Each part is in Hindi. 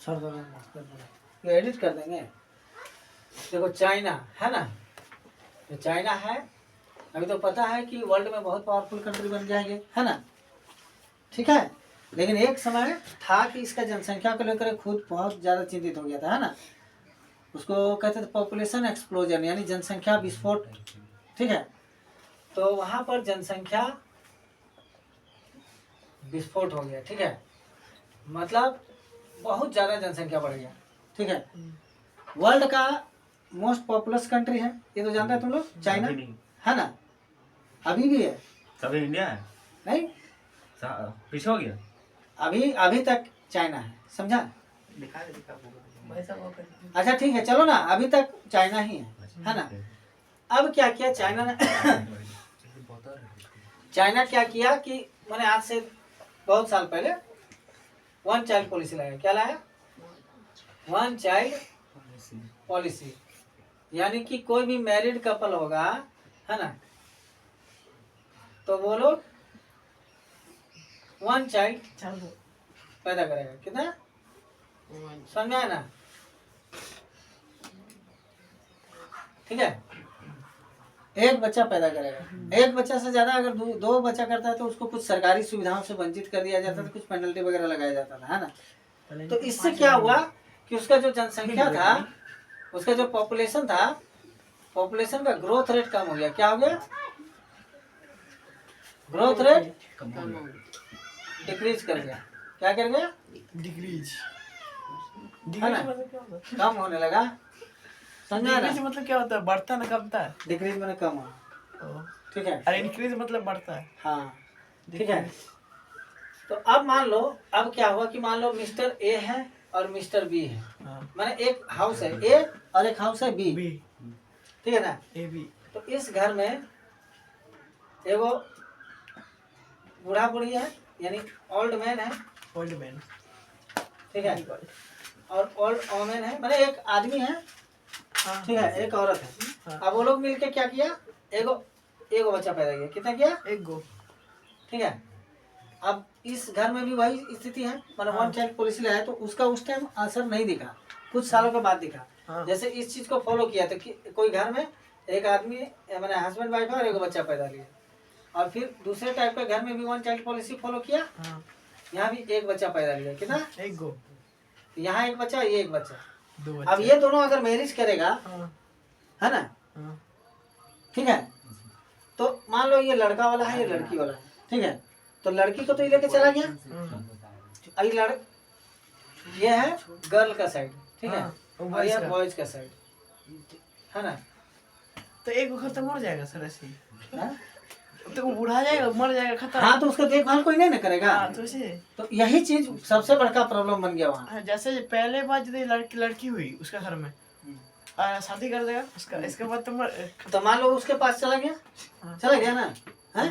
छोड़ दो, ये एडिट कर देंगे। देखो चाइना है ना, तो चाइना है, अभी तो पता है कि वर्ल्ड में बहुत पावरफुल कंट्री बन जाएंगे, है ना, ठीक है। लेकिन एक समय था कि इसका जनसंख्या को लेकर खुद बहुत ज़्यादा चिंतित हो गया था, है ना। उसको कहते थे पॉपुलेशन एक्सप्लोजन, यानी जनसंख्या विस्फोट, ठीक है। तो वहाँ पर जनसंख्या विस्फोट हो गया, ठीक है, मतलब बहुत ज़्यादा जनसंख्या बढ़ गया, ठीक है। वर्ल्ड का मोस्ट पॉपुलस कंट्री है, ये तो जानते हैं तुम लोग, चाइना, है ना, अभी भी है। तभी इंडिया है नहीं, पीछे हो गया, अभी तक चाइना है, समझा। अच्छा ठीक है, चलो ना, अभी तक चाइना ही है ना। अब क्या किया चाइना ने चाइना क्या किया कि मैंने आज से बहुत साल पहले वन चाइल्ड पॉलिसी लाया। क्या लाया? वन चाइल्ड पॉलिसी, यानी कि कोई भी मैरिड कपल होगा, है ना, तो वो लोग वन चाइल्ड पैदा करेगा। कितना? समझ आया ना, ठीक है, एक बच्चा पैदा करेगा। एक बच्चा से ज्यादा अगर दो बच्चा करता है तो उसको कुछ सरकारी सुविधाओं से वंचित कर दिया जाता था, कुछ पेनल्टी वगैरह लगाया जाता था, है ना। तो इससे क्या हुआ कि उसका जो जनसंख्या था, उसका जो पॉपुलेशन था, पॉपुलेशन का ग्रोथ रेट कम हो गया। क्या हो गया? ग्रोथ रेट डिक्रीज कर गया। क्या कर गया? डिक्रीज, है ना, कम होने लगा। समझा ना? मतलब क्या होता है? बढ़ता ना कमता है? डिक्रीज मैंने कम हो, ठीक है। अरे इंक्रीज मतलब बढ़ता है। हाँ, ठीक है। तो अब मान लो, अब क्या हुआ कि मान लो मिस्टर ए है और मिस्टर बी है, माने एक हाउस है ए और एक हाउस है बी, ठीक है ना, ए बी। तो इस घर में एगो बूढ़ा बूढ़ी है, यानी ओल्ड मैन है, ओल्ड मैन, ठीक है, और ओल्ड वोमेन है, माने एक आदमी है, ठीक है, एक औरत है। अब वो लोग मिलके क्या किया, एगो बच्चा पैदा किया। कितना किया? एक गो, ठीक है। अब इस घर में भी वही स्थिति है, मतलब वन चाइल्ड पॉलिसी लाया तो उसका उस टाइम असर नहीं दिखा, कुछ सालों के बाद दिखा। जैसे इस चीज को फॉलो किया तो कोई घर में एक आदमी मैंने हस्बैंड वाइफ है और एगो बच्चा पैदा लिया, और फिर दूसरे टाइप के घर में भी वन चाइल्ड पॉलिसी फॉलो किया, यहाँ भी एक बच्चा पैदा लिया। कितना? एक गो, यहाँ एक बच्चा, ये एक बच्चा, दो बच्चा। अब ये दोनों अगर मैरिज करेगा, है ना, ठीक है, तो मान लो ये लड़का वाला है, ये लड़की वाला है, ठीक है, तो लड़की को तो ये लेके चला गया, ये है गर्ल का साइड, ठीक है, और ये बॉयज का साइड, है ना। तो एक घर तो मर जाएगा सर ऐसे ही, तो वो बूढ़ा जाएगा, मर जाएगा, खत्म। हाँ, तो उसका देखभाल कोई नहीं ना करेगा। तो यही चीज सबसे बड़का प्रॉब्लम बन गया वहाँ। जैसे पहले बार यदि लड़की हुई उसका घर में, शादी कर देगा उसका, इसके बाद तो मान लो उसके पास चला गया ना, है,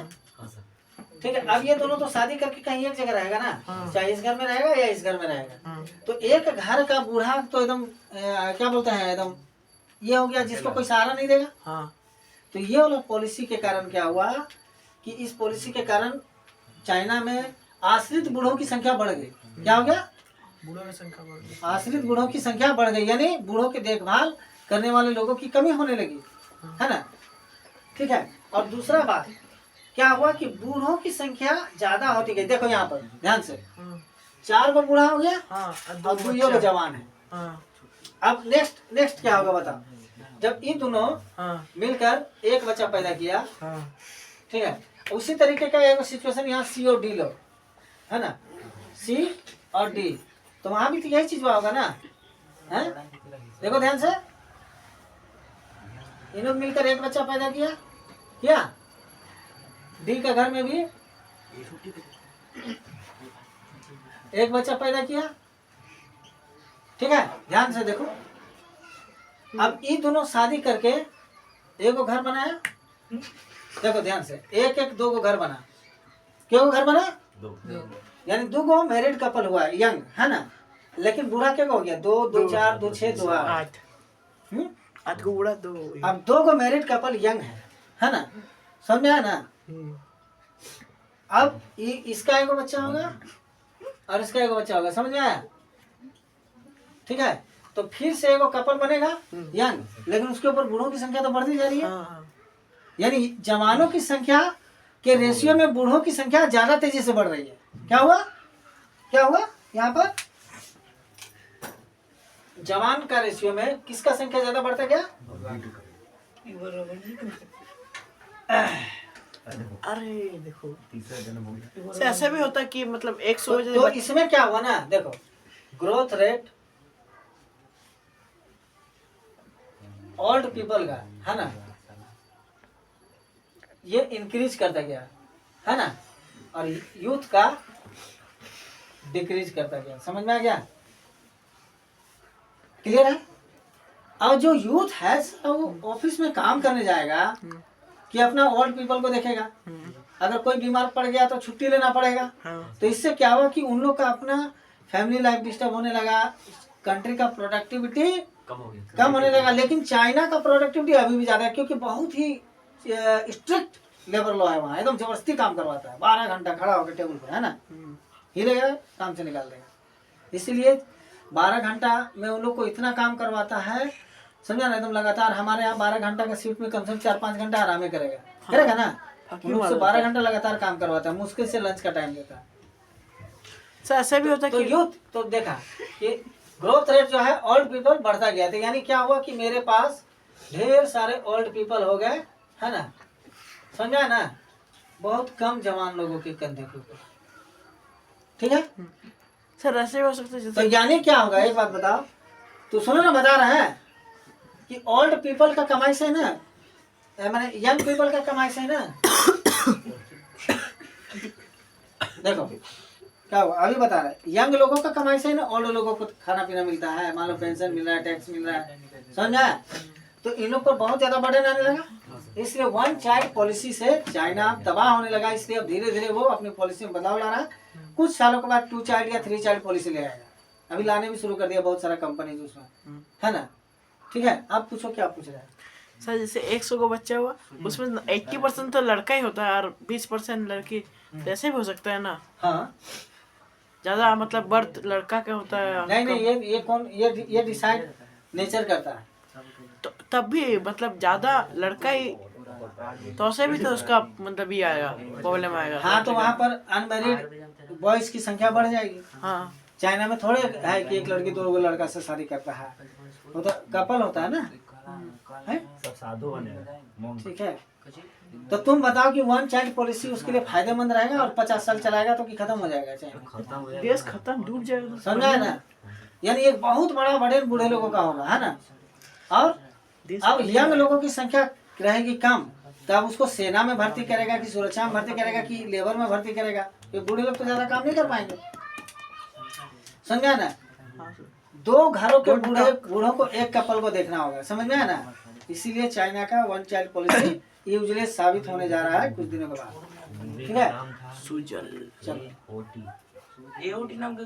ठीक है। अब ये दोनों तो शादी करके कहीं एक जगह रहेगा ना, चाहे इस घर में रहेगा या इस घर में रहेगा। तो एक घर का बूढ़ा तो एकदम क्या बोलते हैं, एकदम ये हो गया जिसको कोई सहारा नहीं देगा। तो ये वाला पॉलिसी के कारण क्या हुआ कि इस पॉलिसी के कारण चाइना में आश्रित बूढ़ों की संख्या बढ़ गई। क्या हो गया? बूढ़ों की संख्या बढ़ गई, आश्रित बूढ़ों की संख्या बढ़ गई, यानी बूढ़ों की देखभाल करने वाले लोगों की कमी होने लगी, है ना, ठीक है। और दूसरा बात क्या हुआ कि बूढ़ों की संख्या ज्यादा होती गई। देखो यहाँ पर ध्यान से, 4 गो बूढ़ा हो गया और 2 जवान है। अब नेक्स्ट क्या होगा बताओ, जब इन दोनों मिलकर एक बच्चा पैदा किया, ठीक है, उसी तरीके का एक सिचुएशन यहाँ सी और डी लो, है ना, सी और डी, तो वहां भी तो यही चीज हुआ होगा ना, है। देखो ध्यान से, इन लोग मिलकर एक बच्चा पैदा किया, डी का घर में भी एक बच्चा पैदा किया, ठीक है। ध्यान से देखो, अब ये दोनों शादी करके एक घर बनाया, देखो ध्यान से, एक 2 घर बना, क्यों घर बना? 2, यानी 2 मैरिड कपल हुआ यंग, है ना, लेकिन बूढ़ा क्या हो गया? 2, 2, 4, 2, 6, 2, 8, 8 को बूढ़ा 2। अब 2 मैरिड कपल यंग है ना, समझ में आया ना। अब इसका एक बच्चा होगा और इसका एक बच्चा होगा, समझ में आया। ठीक है, तो फिर से एगो कपल बनेगा यंग, लेकिन उसके ऊपर बूढ़ों की संख्या तो बढ़ती जा रही है। यानी जवानों की संख्या के रेशियो में बूढ़ों की संख्या ज्यादा तेजी से बढ़ रही है। क्या हुआ यहाँ पर जवान का रेशियो में किसका संख्या ज्यादा बढ़ता गया? अरे देखो तीसरा जन्म हो गया। सर ऐसा भी होता है कि मतलब 100 तो इसमें क्या हुआ ना, देखो ग्रोथ रेट ओल्ड पीपल का है ना, ये इंक्रीज करता गया है ना, और यूथ का डिक्रीज करता गया। समझ में आ गया? क्लियर है? और जो यूथ है वो ऑफिस में काम करने जाएगा कि अपना ओल्ड पीपल को देखेगा। अगर कोई बीमार पड़ गया तो छुट्टी लेना पड़ेगा। तो इससे क्या हुआ कि उन लोग का अपना फैमिली लाइफ डिस्टर्ब होने लगा, कंट्री का प्रोडक्टिविटी कम होने लगा। लेकिन चाइना का प्रोडक्टिविटी अभी भी ज्यादा है, क्योंकि बहुत ही स्ट्रिक्ट लेबर लॉ है वहाँ, एकदम जबरदस्ती काम करवाता है। 12 घंटा खड़ा होकर टेबल पर, है ना, हिलेगा काम से निकाल देगा। इसीलिए 12 घंटा में उन लोग को इतना काम करवाता है, समझा ना, एकदम लगातार। हमारे यहाँ 12 घंटा का शिफ्ट में कम से कम 4-5 घंटा आराम करेगा ना। उन लोग से 12 घंटा लगातार काम करवाता है, मुश्किल से लंच का टाइम देता है। सर ऐसा भी होता है तो कि यूथ तो देखा कि ग्रोथ रेट जो है ओल्ड पीपल बढ़ता गया था। यानी क्या हुआ कि मेरे पास ढेर सारे ओल्ड पीपल हो गए, है ना, समझा ना, बहुत कम जवान लोगों के कंधे के ऊपर। ठीक है सर ऐसे भी हो सकता है तो यानी क्या होगा, एक बात बताओ तो सुनो ना, बता रहे हैं कि ओल्ड पीपल का कमाई से ना, मैंने यंग पीपल का कमाई से ना देखो क्या हुआ, अभी बता रहे, यंग लोगों का कमाई से ना ओल्ड लोगों को खाना पीना मिलता है, मान लो पेंशन मिल रहा है, टैक्स मिल रहा है, समझा? तो इन लोग पर बहुत ज्यादा बर्डन आने लगा। इसलिए वन चाइल्ड पॉलिसी से चाइना तबाह होने लगा। इसलिए अब धीरे धीरे वो अपनी पॉलिसी में बदलाव ला रहा है। कुछ सालों के बाद 2 चाइल्ड या 3 चाइल्ड पॉलिसी ले आएगा। अभी लाने भी शुरू कर दिया बहुत सारा कंपनी उसमें, है ना। ठीक है, आप पूछो क्या पूछ रहे हैं? सर जैसे 100 को बच्चा हुआ, उसमें 80% तो लड़का ही होता है और 20% लड़की, तो ऐसे भी हो सकता है ना? हाँ, ज्यादा मतलब बर्थ लड़का का होता है। नहीं ये कौन, ये डिसाइड नेचर करता है। तो तब भी मतलब ज्यादा लड़का ही, तो ऐसे भी तो उसका मतलब ये आएगा, प्रॉब्लम आएगा। हाँ, तो वहाँ पर अनमैरिड बॉयज की संख्या बढ़ जाएगी। हाँ चाइना में थोड़े है कि एक लड़की 2 लड़का से शादी करता है, वो तो कपल होता है ना, है? सब साधु बनेगा। ठीक है, तो तुम बताओ कि 1 चाइल्ड पॉलिसी उसके लिए फायदेमंद रहेगा और 50 साल चलाएगा तो कि खत्म हो जाएगा चाइना? खत्म हो देश खत्म, डूब जाएगा। समझा है ना? यानी एक बहुत बड़ा बर्डन बूढ़े लोगों का होगा, है ना। और अब यंग लोगों की संख्या रहेगी कम, तब उसको सेना में भर्ती करेगा कि सुरक्षा में भर्ती करेगा कि लेबर में भर्ती करेगा? ये बूढ़े लोग तो ज्यादा काम नहीं कर पाएंगे, समझा ना। 2 घरों के बूढ़ों को एक कपल को देखना होगा, समझ में है ना। इसीलिए चाइना का 1 चाइल्ड पॉलिसी यूजुअली साबित होने जा रहा है कुछ दिनों के बाद। ठीक है, सुजल चलो। ओटी नाम का